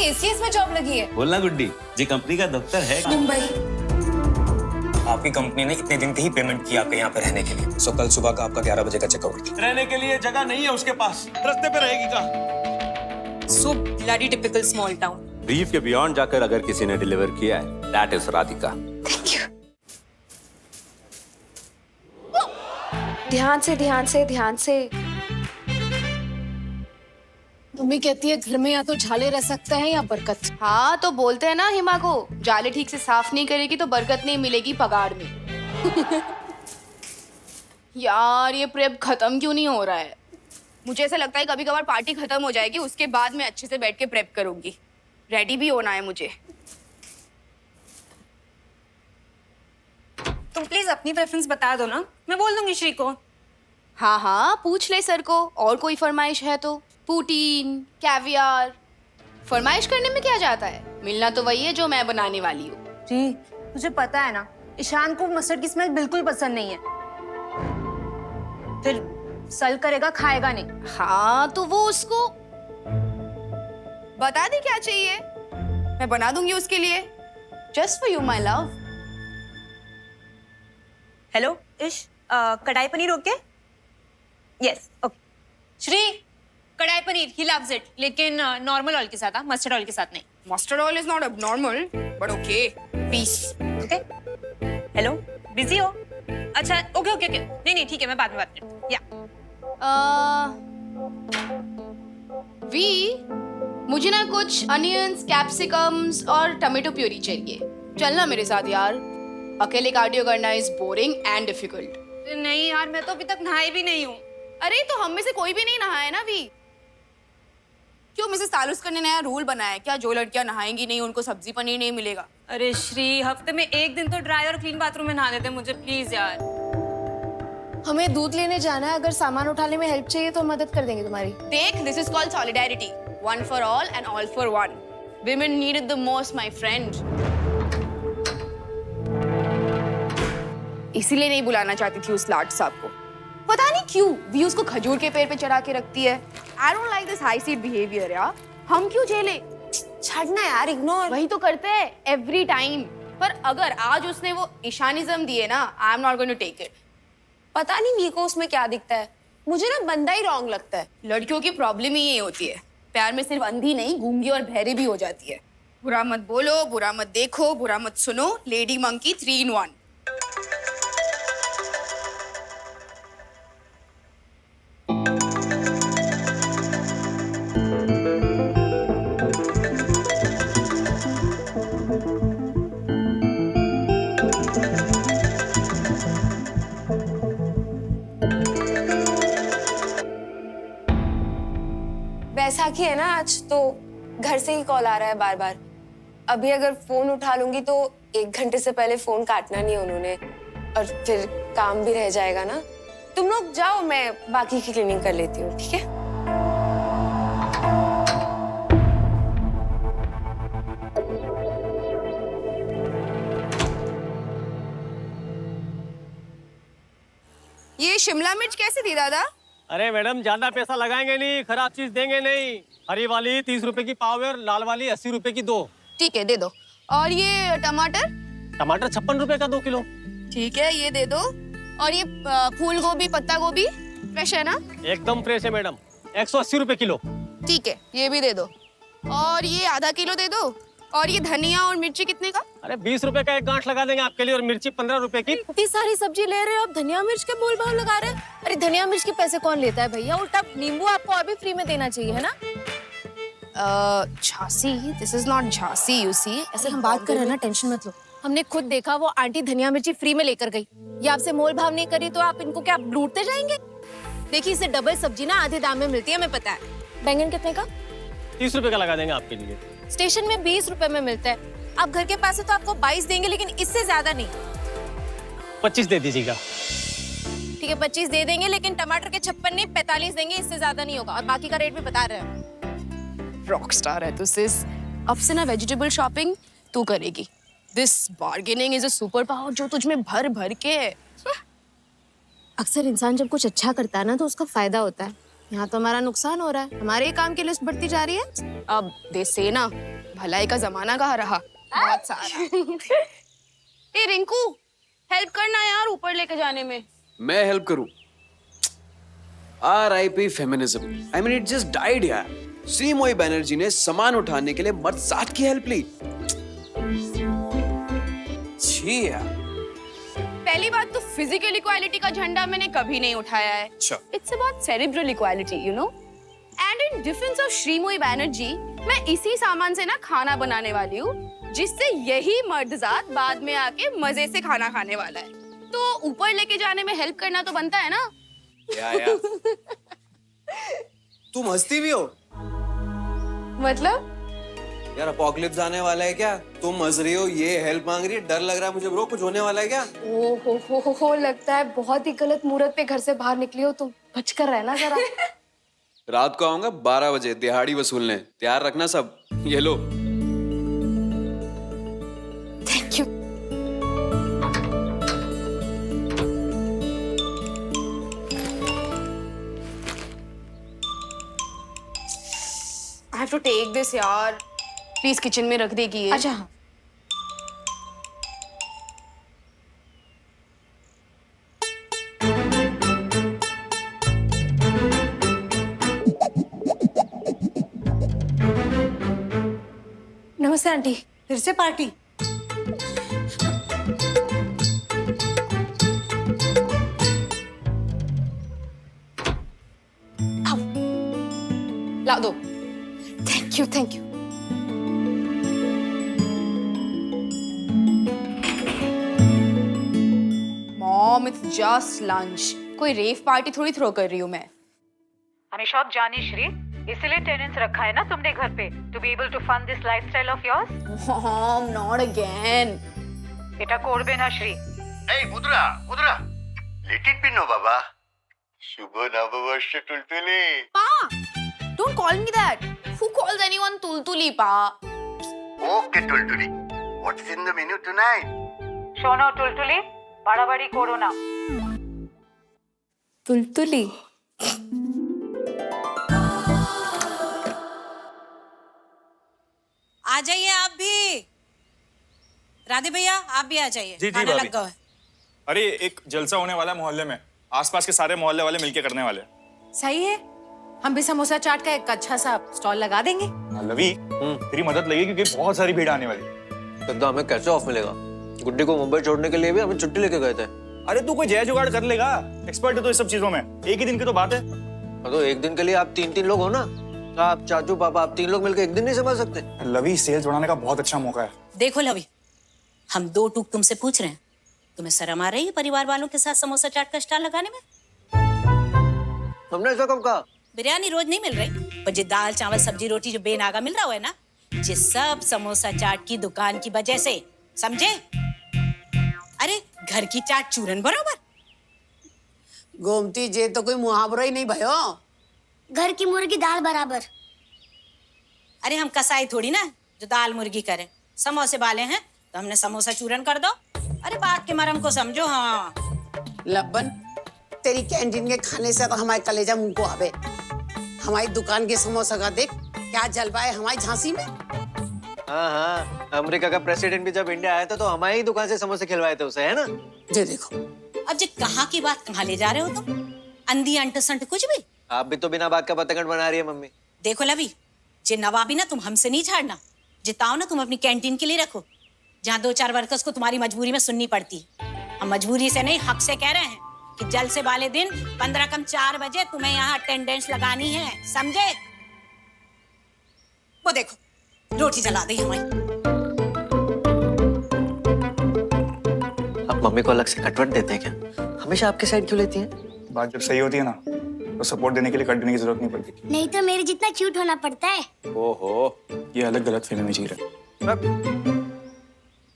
ACS में job लगी है। बोलना गुड्डी, जी कंपनी का दफ्तर है मुंबई। आपकी कंपनी ने इतने दिन की ही पेमेंट की आपके यहाँ पे रहने के लिए। सो कल सुबह का आपका 11 बजे का चेकआउट। रहने के लिए जगह नहीं है उसके पास, रास्ते पे रहेगी कहाँ? So bloody typical small town. Brief के बियॉन्ड जाकर अगर किसी ने डिलीवर किया है, that is Radhika. Thank you. ध्यान से ध्यान से ध्यान से। मम्मी कहती है घर में या तो झाले रह सकते हैं या बरकत। हाँ तो बोलते हैं ना हिमा को, जाले ठीक से साफ नहीं करेगी तो बरकत नहीं मिलेगी पगार में। यार ये प्रेप खत्म क्यों नहीं हो रहा है? मुझे ऐसा लगता है कभी कभार पार्टी खत्म हो जाएगी, उसके बाद मैं अच्छे से बैठ के प्रेप करूंगी। रेडी भी होना है मुझे। तुम प्लीज अपनी प्रेफरेंस बता दो ना, मैं बोल दूंगी श्री को। हाँ हाँ पूछ ले सर को, और कोई फरमाइश है तो। पूटीन, कैवियार, फरमाइश करने में क्या जाता है? मिलना तो वही है जो मैं बनाने वाली हूँ। जी तुझे पता है ना, ईशान को मस्टर्ड की स्मेल बिल्कुल पसंद नहीं है। फिर सल करेगा, खाएगा नहीं। हाँ तो वो उसको बता दे क्या चाहिए, मैं बना दूंगी उसके लिए। Just for you my love. Hello इश, कढ़ाई paneer okay? Yes okay. Shri कढ़ाई पनीर ही लव्स इट, लेकिन नॉर्मल ऑयल के साथ, मस्टर्ड ऑयल के साथ नहीं। Mustard oil is not abnormal, but okay. Peace. Okay hello, busy हो? अच्छा ओके ओके ओके, नहीं नहीं ठीक है, मैं बाद में बात करती हूँ। या वी मुझे ना कुछ अनियंस, कैप्सिकम्स और टमेटो प्यूरी चाहिए। चलना मेरे साथ यार, अकेले कार्डियो करना इज बोरिंग एंड डिफिकल्ट। नहीं यार, मैं तो अभी तक नहाई भी नहीं हूँ। अरे तो हम में से कोई भी नहीं नहाया है ना वी। क्यों मिसेस तालुस्कर ने नया रूल बनाया है क्या, जो लड़कियां नहाएंगी नहीं उनको सब्जी पनीर नहीं मिलेगा? अरे श्री, हफ्ते में एक दिन तो ड्राई और क्लीन बाथरूम में नहा देते मुझे, प्लीज यार। हमें दूध लेने जाना है, अगर सामान उठाने में हेल्प चाहिए तो मदद कर देंगे तुम्हारी। देख, this is called solidarity, one for all and all for one. Women need it the most, my friend. इसीलिए नहीं बुलाना चाहती थी उस लाट साहब को। पता नहीं क्यों भी उसको खजूर के पेड़ पे चढ़ा के रखती है। I don't like this high seat behavior यार। हम क्यों झेले? छाड़ना यार, इग्नोर। वही तो करते हैं every time। पर अगर आज उसने वो ईशानिज्म दिए ना, I am not going to take it। पता नहीं मीको उसमें क्या दिखता है, मुझे ना बंदा ही रॉन्ग लगता है। लड़कियों की प्रॉब्लम ही ये होती है, प्यार में सिर्फ अंधी नहीं गूंगी और बहरी भी हो जाती है। बुरा मत बोलो, बुरा मत देखो, बुरा मत सुनो, लेडी मंकी 3 in 1। बैसाखी है ना आज, तो घर से ही कॉल आ रहा है बार बार। अभी अगर फोन उठा लूंगी तो 1 घंटे से पहले फोन काटना नहीं उन्होंने, और फिर काम भी रह जाएगा ना। तुम लोग जाओ, मैं बाकी की क्लीनिंग कर लेती हूँ, ठीक है? ये शिमला मिर्च कैसे दी दादा? अरे मैडम, ज्यादा पैसा लगाएंगे नहीं, खराब चीज देंगे नहीं। हरी वाली 30 रुपए की पाव है और लाल वाली 80 रुपए की 2। ठीक है, दे दो। और ये टमाटर? टमाटर 56 रुपए का 2 किलो। ठीक है, ये दे दो। और ये फूल गोभी, पत्ता गोभी फ्रेश है ना? एकदम फ्रेश है मैडम, 180 रुपए किलो। ठीक है, ये भी दे दो। और ये आधा किलो दे दो। और ये धनिया और मिर्ची कितने का? अरे 20 रुपए का एक गांठ लगा देंगे आपके लिए, और मिर्ची 15 रुपए की। इतनी सारी सब्जी ले रहे हो, अब धनिया मिर्च के बोल भाव लगा रहे हैं। अरे धनिया मिर्च के पैसे कौन लेता है भैया, उल्टा नींबू आपको और भी फ्री में देना चाहिए, है ना? Jhansi, this is not Jhansi, you see. ऐसे हम बात कर रहे हैं ना, टेंशन मत लो। हमने खुद देखा, वो आंटी धनिया मिर्ची फ्री में लेकर गई। ये आपसे मोल भाव नहीं करी तो आप इनको क्या लूटते जाएंगे? देखिए, इससे डबल सब्जी ना आधे दाम में मिलती है, हमें पता है। बैंगन कितने का? 30 रुपए का लगा देंगे आपके लिए। स्टेशन में 20 रुपए में मिलता है। आप घर के पास है तो आपको 22 देंगे, लेकिन इससे ज्यादा नहीं। 25 दे दीजिएगा। ठीक है, 25 दे देंगे, लेकिन टमाटर के 56 नहीं 45 देंगे, इससे ज्यादा नहीं होगा। और बाकी का रेट भी बता रहे हैं। रॉक स्टार है तू सिस। अब से ना वेजिटेबल शॉपिंग तू करेगी। This bargaining is a super power जो तुझ में भर भर के है। अक्सर इंसान जब कुछ अच्छा करता है ना तो उसका फायदा होता है। यहाँ तो हमारा नुकसान हो रहा है, हमारे ही काम की लिस्ट बढ़ती जा रही है। अब दे से ना भलाई का जमाना कहाँ रहा, बहुत सारा। ए रिंकू, हेल्प करना यार ऊपर लेके जाने में। मैं हेल्प करूं? RIP feminism. I mean it just died यार। श्रीमोई बैनर्जी ने सामान उठाने के लिए मर्द साथ की हेल्प ली। छी यार। पहली बात तो फिजिकल इक्वालिटी का झंडा मैंने कभी नहीं उठाया है। It's about cerebral equality, you know. And in defence of Sreemoyee Banerjee, मैं इसी सामान से ना खाना बनाने वाली हूँ, जिससे यही मर्दजात बाद में आके मजे से खाना खाने वाला है। तो ऊपर लेके जाने में हेल्प करना तो बनता है ना। या। तुम हंसती भी हो? मतलब यार अपोकलिप्स आने वाला है क्या? तुम हंस रही हो, ये हेल्प मांग रही है, डर लग रहा है मुझे ब्रो, कुछ होने वाला है क्या? ओ हो लगता है बहुत ही गलत मुहूर्त पे घर से बाहर निकली हो तुम। बचकर रहना जरा। रात को आऊंगा 12 बजे दिहाड़ी वसूलने, तैयार रखना सब। ये लो। Thank you. I have to take this यार। प्लीज किचन में रख देगी ये। अच्छा हाँ। नमस्ते आंटी। फिर से पार्टी? ला दो। Thank you thank you. Mom, it's just lunch. कोई रेव पार्टी थोड़ी थ्रो कर रही हूँ मैं। हमें शॉप जानी श्री, इसीलिए टेनेंट्स रखा है ना तुमने घर पे, to be able to fund this lifestyle of yours. Mom, not again. এটা করবে না শ্রী। এই মুদ্রা মুদ্রা লিটিল পিনো বাবা শুভ নববর্ষ Tultuli. Pa, don't call me that. Who calls anyone tultuli, Pa? Okay Tultuli, what's in the menu tonight? শোনো টুলটুলি, বাড়াবাড়ি করো না। तुलतुली। आ जाइए आप भी। राधे भैया आप भी आ जाइए। जी, खाना भाभी। लग गया है। अरे एक जलसा होने वाला है मोहल्ले में, आसपास के सारे मोहल्ले वाले मिलके करने वाले हैं। सही है, हम भी समोसा चाट का एक अच्छा सा स्टॉल लगा देंगे। लवी, तेरी मदद लगेगी क्योंकि बहुत सारी भीड़ आने वाली है। तो हमें कैसे ऑफ मिलेगा? गुड्डी को मुंबई छोड़ने के लिए भी हमें छुट्टी लेके गए थे। अरे तू कोई जय जुगाड़ कर लेगा, एक्सपर्ट है तो इस सब चीजों में। एक ही दिन की तो बात है। तो एक दिन के लिए आप 3-3 लोग हो ना, आप चाचू पापा आप 3 लोग मिलकर एक दिन नहीं संभाल सकते? लवी, सेल्स बढ़ाने का बहुत अच्छा मौका है। देखो लवी, हम 2 टूक तुमसे पूछ रहे हैं, तुम्हें शर्म आ रही है परिवार वालों के साथ समोसा चाट का स्टॉल लगाने में? हमने ऐसा कब कहा? बिरयानी रोज नहीं मिल रही, पर जो दाल चावल सब्जी रोटी जो बेनागा मिल रहा है ना, ये सब समोसा चाट की दुकान की वजह से, समझे? अरे घर की चाट चूरन बराबर। गोमती, जे तो कोई मुहावरा ही नहीं भयो। घर की मुर्गी दाल बराबर। अरे हम कसाई थोड़ी ना जो दाल मुर्गी करें। समोसे वाले हैं तो हमने समोसा चूरन कर दो। अरे बात के मरम को समझो। हाँ लब्बन, तेरी कैंटीन के खाने से तो हमारे कलेजा मुंह को आवे। हमारी दुकान के समोसा का देख क्या जलवा है हमारी झांसी में। हाँ, अमेरिका का प्रेसिडेंट भी जब इंडिया आया था तो हमारी ही दुकान से समोसे खिलवाए थे उसे, है ना? जे देखो, अब जे कहाँ की बात कहाँ ले जा रहे हो तुम? अंधी अंट संट कुछ भी। आप भी तो बिना बात का पतंगड़ बना रही है मम्मी। देखो लवी, जे नवाबी ना तुम हमसे नहीं छाड़ना, जिताओ ना तुम अपनी कैंटीन के लिए रखो, जहाँ 2-4 वर्कर्स को तुम्हारी मजबूरी में सुननी पड़ती है। हम मजबूरी से नहीं, हक से कह रहे हैं कि जलसे वाले दिन 15 कम 4 बजे तुम्हें यहाँ अटेंडेंस लगानी है, समझे? वो देखो रोटी जला दी हमारी। आप मम्मी को अलग से कटवट देते हैं क्या? हमेशा आपकी साइड क्यों लेती हैं? बात जब सही होती है ना, तो सपोर्ट देने के लिए कट देने की जरूरत नहीं पड़ती। नहीं तो मेरे जितना क्यूट होना पड़ता है। ओहो, ये अलग गलत फहमी जी रहा है।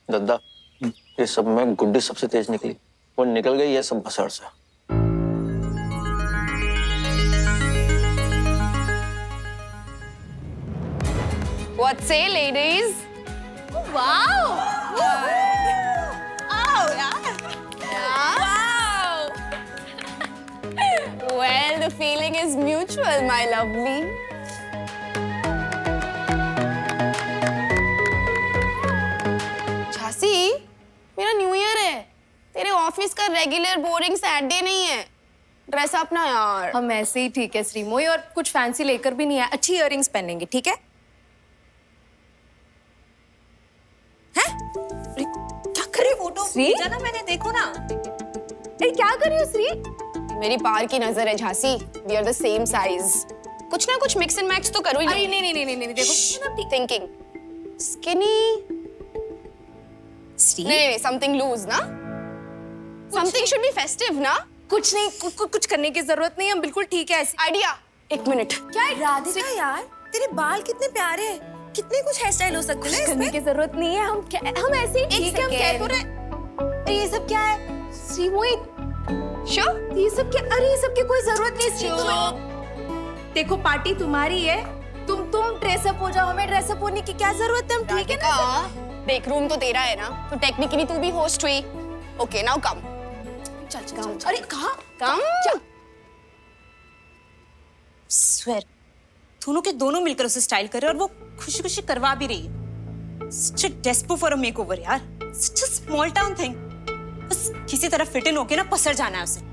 दद्दा, ये सब में गुड्डी सबसे तेज निकली, वो निकल गई ये सब बसर से। What say, ladies? Wow! Oh, yeah. Wow! Well, the feeling is mutual, my lovely. मेरा न्यू ईयर है, तेरे ऑफिस का रेगुलर बोरिंग सैटरडे नहीं है। ड्रेस अप ना यार। हम ऐसे ही ठीक है श्रीमोई, और कुछ फैंसी लेकर भी नहीं है। अच्छी इयररिंग्स पहनेंगे, ठीक है? क्या कर रही हो? फोटो भेजा ना मैंने, देखो ना। अरे क्या कर रही हो श्री? मेरी पार की नजर है Jhansi, we are the same size. कुछ ना कुछ मिक्स एंड मैच तो करो ही। अरे नहीं देखो, थिंकिंग स्किनी, नहीं समथिंग लूज ना, समथिंग शुड बी फेस्टिव ना। कुछ नहीं, कुछ करने की जरूरत नहीं, हम बिल्कुल ठीक है ऐसे। आइडिया, एक मिनट। क्या राधिका यार, तेरे बाल कितने प्यारे हैं, कितने कुछ हेयर स्टाइल हो सकते हैं। करने की जरूरत नहीं है, हम ऐसे ही ठीक है। हम कह तो रहे। अरे ये सब क्या है श्रीमोई? ये सब क्या? अरे ये सब की कोई जरूरत नहीं श्री। देखो पार्टी तुम्हारी है, तुम ड्रेसअप हो जाओ, हमें ड्रेसअप होने की क्या जरूरत है? हम ठीक है ना? देख रूम तो तेरा है ना, तो टेक्निकली तू भी होस्ट हुई। Okay now come. चल। अरे कहाँ? कम। स्वेर दोनों के दोनों मिलकर उसे स्टाइल कर रहे हैं, और वो खुशी खुशी करवा भी रही है। Such a despo for a makeover यार, such a small town thing। बस किसी तरह फिट इन होके ना पसर जाना है उसे।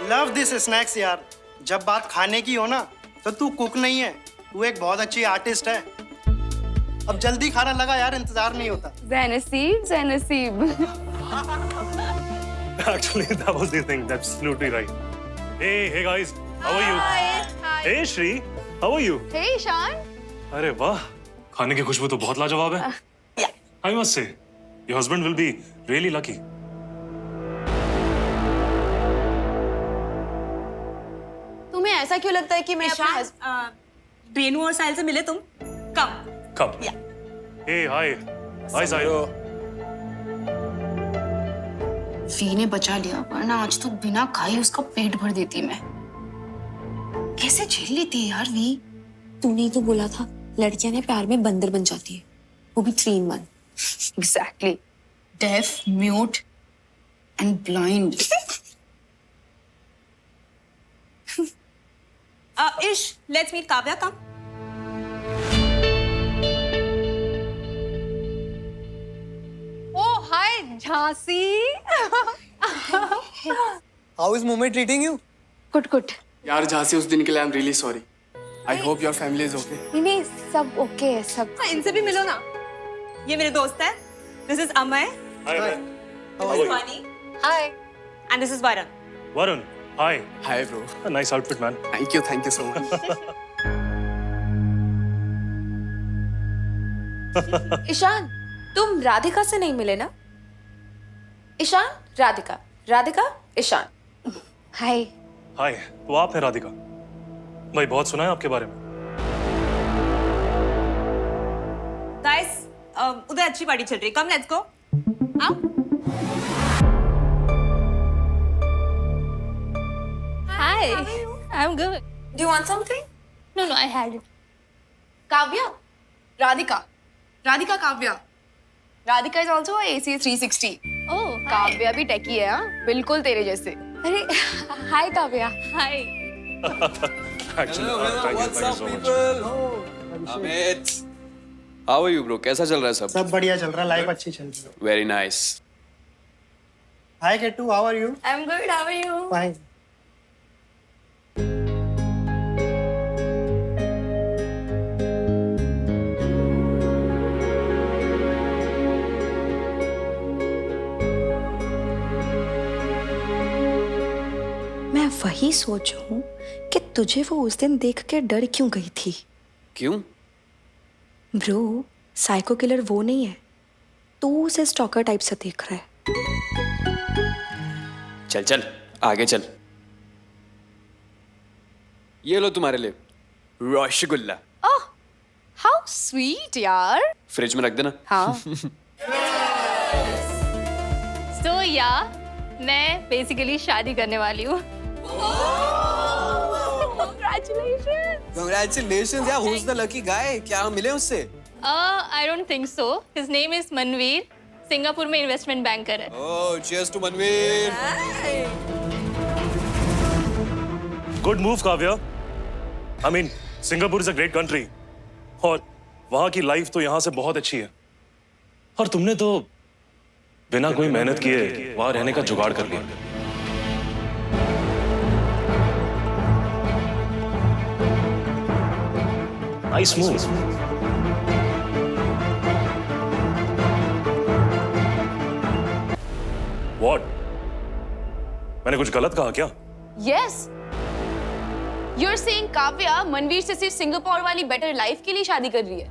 लव दिस स्नैक्स यार। जब बात खाने की हो ना, तो तू कुक नहीं है, तू एक बहुत अच्छी आर्टिस्ट है। अब जल्दी खाना लगा यार, इंतजार नहीं होता। ज़ैनसीब। Actually, that was the thing. That's absolutely right. Hey guys, how are you? Hi. Hey Shri, how are you? Hey Ishan. अरे वाह, खाने की खुशबू तो बहुत लाजवाब है। I must say, your husband will be really lucky. तुम्हें ऐसा क्यों लगता है कि मैं अपना रेनू और साहिल से मिले तुम? Come. Hey, hi. Hi, Sahil. वी ने बचा लिया, वरना आज तो बिना खाए उसका पेट भर देती मैं। कैसे झेल लेती है यार वी? तूने ही तो बोला था लड़कियां ने प्यार में बंदर बन जाती है, वो भी 3 in 1। Exactly. Deaf, mute, and blind. Ish, let's meet Kavya. Come. Oh, hi, Jhansi. How is Mummy treating you? Good. यार झांसी, उस दिन के लिए I am really sorry. I hope your family is okay. नहीं, सब ओके है सब। इनसे भी मिलो ना। ये मेरे दोस्त है। This is Amay. Hi. This is Vani. Hi. And this is Varun. Varun, hi. Hi bro. A nice outfit, man. Thank you so much. Ishan, तुम राधिका से नहीं मिले ना? ईशान, राधिका, ईशान। हाय। Hi. तो आप हैं राधिका? भाई बहुत सुना है आपके बारे में। Guys, उधर अच्छी पार्टी चल रही है। Come, let's go. आओ। Hi. I'm good. Do you want something? No, I had it. Kavya, Radhika, Kavya. Radhika is also a AC 360. Oh, Kavya भी टेकी है, हाँ? बिल्कुल तेरे जैसे। अरे, hi Kavya. Hi. Actually, thank you so much. Amit, how are you bro? कैसा चल रहा है सब? सब बढ़िया चल रहा है, लाइफ अच्छी चल रही है। Very nice. Hi Ketu, how are you? I'm good. How are you? Fine. मैं वही सोच हूँ कि तुझे वो उस दिन देख के डर क्यों गई थी। क्यों? ब्रो, साइको किलर वो नहीं है, तू उसे स्टॉकर टाइप से देख रहा है। चल आगे चल। ये लो तुम्हारे लिए रसगुल्ला। ओह, हाउ स्वीट यार। फ्रिज में रख देना। हाँ। So yeah, मैं बेसिकली शादी करने वाली हूँ। Congratulations यार, who's the lucky guy? क्या हम मिले उससे? I don't think so. His name is Manveer, Singapore में इन्वेस्टमेंट बैंकर है। Oh, cheers to Manveer. Good move, Kavya. I mean, Singapore is a great country. और वहाँ की लाइफ तो यहाँ से बहुत अच्छी है। और तुमने तो बिना कोई मेहनत किए वहाँ रहने का जुगाड़ कर लिया। Nice move. What? मैंने कुछ गलत कहा क्या? Yes. You're saying Kavya Manveer से सिर्फ सिंगापुर वाली बेटर लाइफ के लिए शादी कर रही है?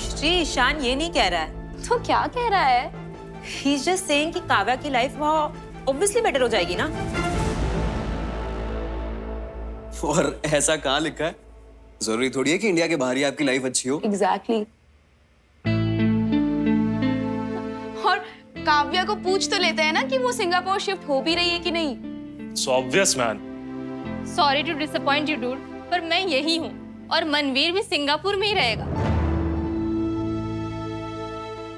श्री ईशान ये नहीं कह रहा है। तो क्या कह रहा है? He's just saying कि काव्या की लाइफ वहाँ obviously बेटर हो जाएगी ना। और ऐसा कहाँ लिखा है? जरूरी थोड़ी है कि इंडिया के बाहर ही आपकी लाइफ अच्छी हो। Exactly. और काव्या को पूछ तो लेते हैं ना कि वो सिंगापुर शिफ्ट हो भी रही है कि नहीं। It's obvious, man. Sorry to disappoint you, dude, पर मैं यही हूँ और मनवीर भी सिंगापुर में ही रहेगा।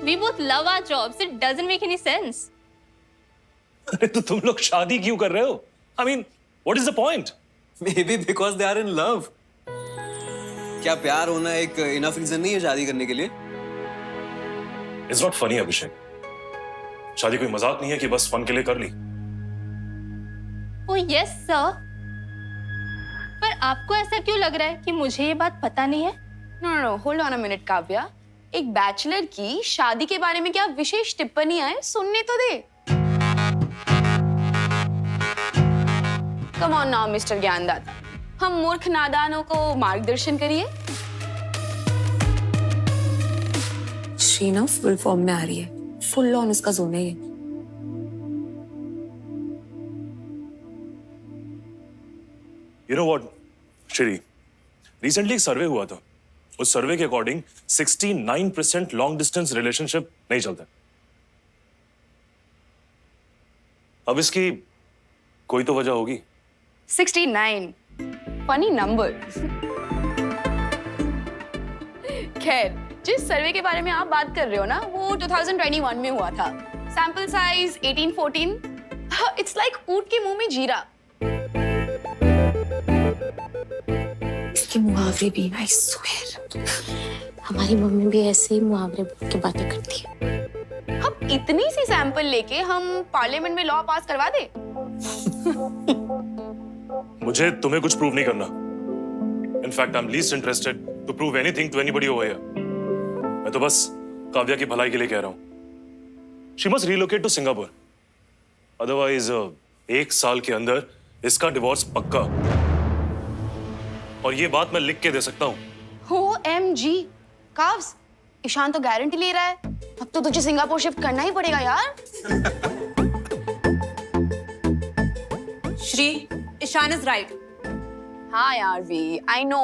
We both love our jobs. It doesn't make any sense. अरे तो तुम लोग शादी क्यों कर रहे हो? I mean, what is the point? Maybe because they are in love. क्या प्यार होना एक इनफ रीजन नहीं है शादी करने के लिए? It's not funny, अभिषेक। शादी कोई मजाक नहीं है कि बस फन के लिए कर ली। Oh yes, sir. पर आपको ऐसा क्यों लग रहा है कि मुझे ये बात पता नहीं है? No, hold on a minute, Kavya. एक बैचलर की शादी के बारे में क्या विशेष टिप्पणियां हैं? सुनने तो दे। Come on now, मिस्टर ज्ञानदाता। हम मूर्ख नादानों को मार्गदर्शन करिए। शीना फुल फॉर्म में आ रही है, फुल ऑन उसका जोन है ये। You know what, Shri? Recently एक सर्वे हुआ था। उस सर्वे के अकॉर्डिंग 69% लॉन्ग डिस्टेंस रिलेशनशिप नहीं चलता। अब इसकी कोई तो वजह होगी। 69, फनी नंबर। खैर, जिस सर्वे के बारे में आप बात कर रहे हो ना, वो 2021 में हुआ था। Sample size 18-14। इट्स लाइक ऊंट के मुंह में जीरा। इसके मुहावरे भी, I swear, हमारी मम्मी भी ऐसे ही मुहावरे की बातें करती है। अब इतनी सी सैंपल लेके हम पार्लियामेंट में लॉ पास करवा दे? मुझे तुम्हें कुछ प्रूव नहीं करना। In fact I am least interested to prove anything to anybody over here. मैं तो बस काव्या की भलाई के लिए कह रहा हूं। She must relocate to Singapore, otherwise 1 साल के अंदर इसका डिवोर्स पक्का। और ये बात मैं लिख के दे सकता हूं। OMG, काव्स, ईशान तो गारंटी ले रहा है। अब तो तुझे सिंगापुर शिफ्ट करना ही पड़ेगा यार। Shri, Ishaan is right. हाँ यार वी, आई नो।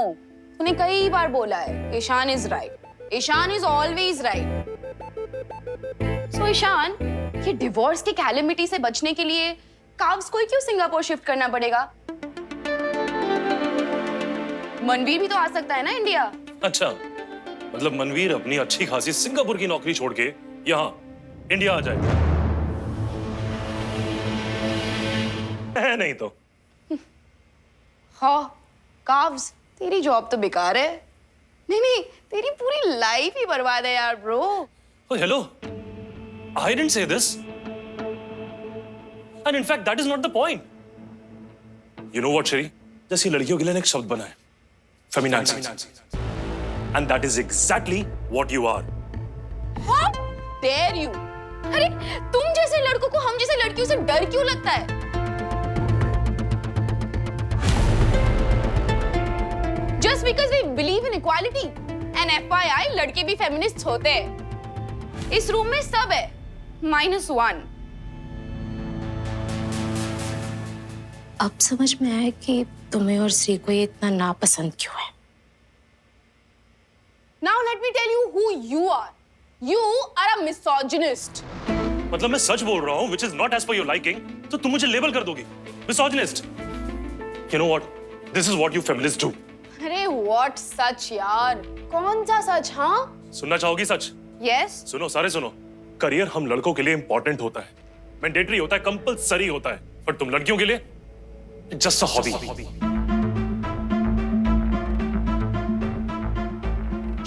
तूने कई बार बोला है, Ishaan is right. Ishaan is always right. So Ishaan, ये डिवोर्स की कैलेमिटी से बचने के लिए काव्स को क्यों सिंगापुर शिफ्ट करना पड़ेगा? मनवीर भी तो आ सकता है ना इंडिया। अच्छा, मतलब मनवीर अपनी अच्छी खासी सिंगापुर की नौकरी छोड़ के यहाँ इंडिया आ जाए? नहीं तो। हाँ, काव्स, तेरी जॉब तो बेकार है। नहीं, तेरी पूरी लाइफ ही बर्बाद है यार bro. Oh, hello. I didn't say this. And in fact, that is not the point. You know what, Shri? जैसी लड़कियों के लिए एक शब्द बना है, feminazi. And that is exactly what you are. How dare you? अरे, तुम जैसे लड़कों को हम जैसे लड़कियों से डर क्यों लगता है? Just because we believe in equality. And FYI, लड़के भी feminists होते हैं। इस रूम में सब है, -1। अब समझ में आया कि तुम्हें और श्री को ये इतना नापसंद क्यों है? Now let me tell you who you are. You are a misogynist. मतलब मैं सच बोल रहा हूँ, which is not as per your liking, तो तुम मुझे लेबल कर दोगी misogynist. You know what? This is what you feminists do. अरे what सच यार? कौन सा सच हाँ? सुनना चाहोगी सच? Yes. सुनो, सारे सुनो। करियर हम लड़कों के लिए इंपॉर्टेंट होता है, मैंडेटरी होता है, कंपलसरी होता है, पर तुम लड़कियों के लिए just a hobby.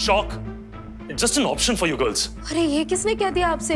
Shock, just an option for you girls. अरे ये किसने कह दिया आपसे?